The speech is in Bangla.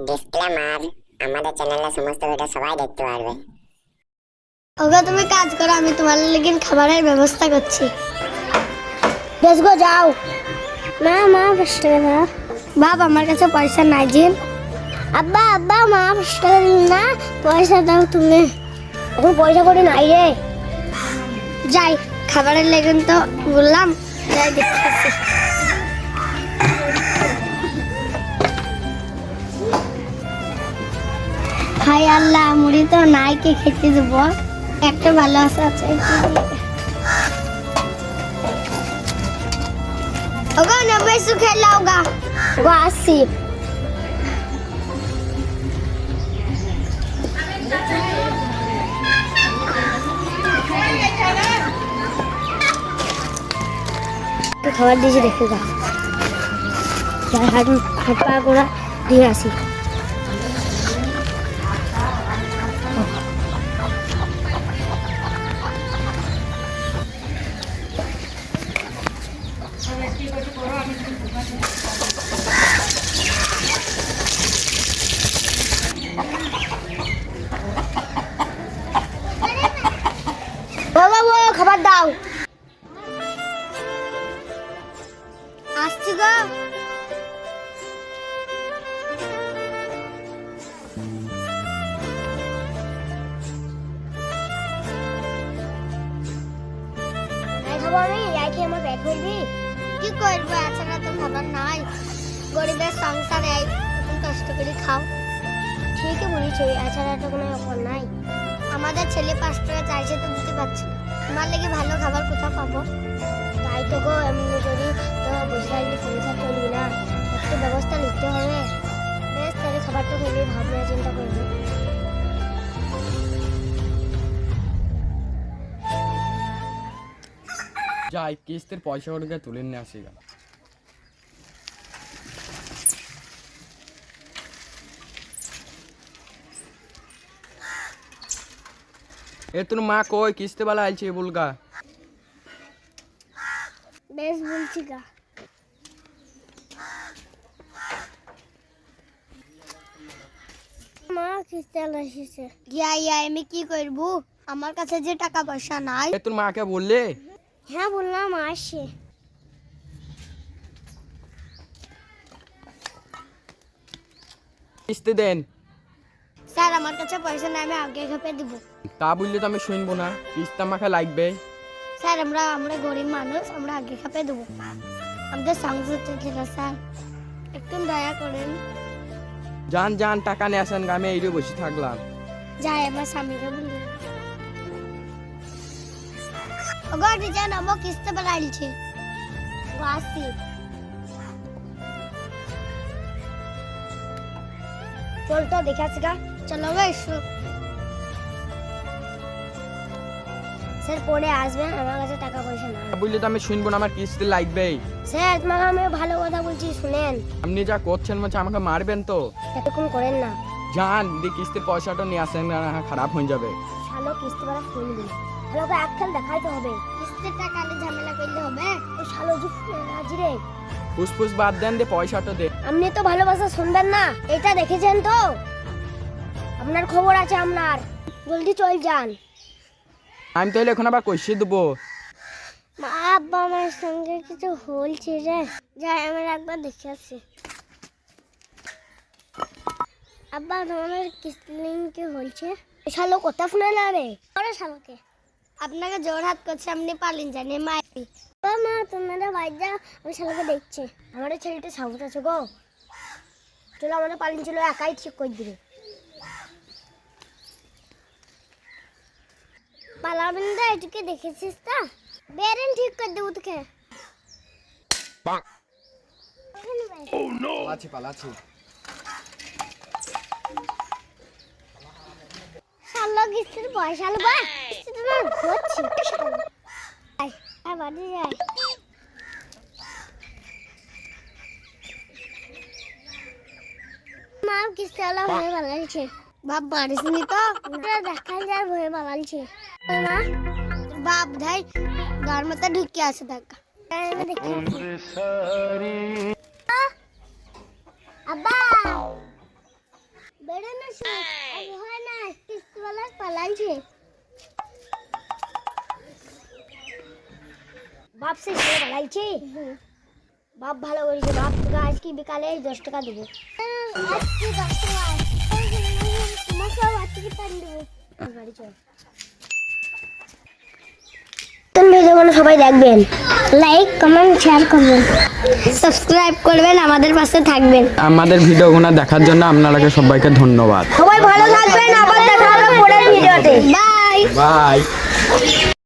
ডিসক্লেমার, আমাদের চ্যানেলে সমস্ত ভিডিও সবাই দেখতে পারবে। ওগো তুমি কাজ করো, আমি তোমার লাগি খাবারের ব্যবস্থা করছি। বেশ গো, যাও। মা 5 টাকা দাও। বাপ, আমার কাছে পয়সা নাই যে। আব্বা আব্বা, মা 5 টাকা দিন না, পয়সা দাও তুমি। এখন পয়সা করে নাই রে। যাই, খাবারের লেগে তো বললাম, যাই দেখতেছি। হাই আল্লাহ, মুড়ি তো নাই, কে খেতে দেবো? একটা ভালো আছে। ওগো নেবে সু খেলাও গা। গো আসি। খাবার দিয়েছি, দেখে গা। হাত পা করে দিয়ে আসি। বাবা, খাবার দাও। আসছি গো। আমি যাই খেয়ে আমার পেট ভরবি। কি করবো, এছাড়া তো খাবার নাই। গরিবের সংসারে কষ্ট করে খাও। ঠিকই বলেছি, এছাড়া তো কোনো ব্যাপার নাই। আমাদের ছেলে 5 টাকা চাইছে তো দিতে পারছি না। তোমার লেগে ভালো খাবার কোথাও পাবো? তাই তো গো, এমনি করি তো বসে থাকলে সংসার চলবি না, একটু ব্যবস্থা নিতে হবে। বেশ, তাহলে খাবারটা খেলে ভাবনা চিন্তা করবো। যাই কিস্তির পয়সা করে তুলে নিয়ে আসি গা। এ তোর মা কই? কিস্তি বেলা আইছে বলগা। বেশ বলছি গা। মা কিস্তি এসেছে। ইয়া আমি কি করবো, আমার কাছে যে টাকা পয়সা নাই। এ তোর মাকে বললে? হ্যাঁ বললাম, আসে। কিস্তি দেন। স্যার, আমার কাছে পয়সা নাই, আমি আগে খেপে দিব। তা বললে তো আমি শুনবো না, কিস্তি আমাকে লাগবে। স্যার, আমরা গরিব মানুষ, আমরা আগে খেপে দেবো। আমাদের সংসার চলছে না স্যার, একটু দয়া করেন। যান যান, টাকা নিয়ে আসেন গা, আমি এইরে বসে থাকলাম। যাই আমার স্বামীকে বলি। ওগো ডিজাইন আমো কিস্তি বাড়াইছে। ও আসি। চল তো দেখাচ্ছি গা। চলো গো, এসো। স্যার পরে আসবেন, আমার কাছে টাকা পয়সা নাই। বললে তো আমি শুনবো না, আমার কিস্তি লাগবে। স্যার, তোমাকে আমি ভালো কথা বলছি, শুনেন। আপনি যা করছেন মনে হচ্ছে আমাকে মারবেন তো। এরকম করেন না। যান দিয়ে কিস্তির পয়সাটা নিয়ে আসেন, না খারাপ হয়ে যাবে। শালো কিস্তি বাড়া ফোন দিন, ভালো করে আখ্যান দেখাইতে হবে। কিস্তির টাকা আলে ঝামেলা করলে হবে? ও শালো জি রাজি রে। ফুসফুস বাদ দেন, দিয়ে পয়সাটা দে। আপনি তো ভালোবাসা শুনবেন না, এটা দেখেছেন তো? আপনার খবর আছে আপনার, জলদি চল যান। আমি তাহলে এখন আবার কষিয়ে দেবো। মা আব্বা আমার সঙ্গে কিছু হলছে রে, যাই আমার একবার দেখে আসি। আব্বা তোমার কিস্তি কি হলছে? শালো কথা শুনে না রে। আরে শালোকে আপনাকে জোর হাত করছে, আপনি পালিন জানি মাই। মা তোমার বাইর যা, আমি শালোকে দেখছি। আমার ছেলেটা সাহস আছে গো। চলো আমাদের পালিন ছিল, একাই ঠিক করে দিবে। পালাবেন না, এটাকে দেখেছিস তা? বেরেন ঠিক করে দেবো তোকে। পালাচ্ছি পালাচ্ছি। শালো কিস্তির পয়সা লবা, কিস্তিটা না ঘুরছে। আয় আয় বাড়ি যাই। মা কিস্তি আলা হয়ে বানাইছে। বাপ বাড়িস নি তো, দেখাই যায় হয়ে বানাইছে। মা বাপ ধাই ঘর মতো ঢুকে আছে দেখা। আব্বা ওইটা না শোন আর হয় না কিসওয়ালা পালাইছে বাপ সে ছেলে পালাইছে বাপ ভালো করেছে বাপ তোকে আজকে বিকালে 10 টাকা দেবো আজকে 10 টাকা তোমার সব আজকে টান দেবো গাড়ি চল ভিডিওগুলো সবাই দেখবেন লাইক কমেন্ট শেয়ার করবেন সাবস্ক্রাইব করবেন আমাদের পাশে থাকবেন আমাদের ভিডিওগুলো দেখার জন্য আপনাদেরকে সবাইকে ধন্যবাদ। সবাই ভালো থাকবেন আবার দেখা হবে পরের ভিডিওতে বাই বাই।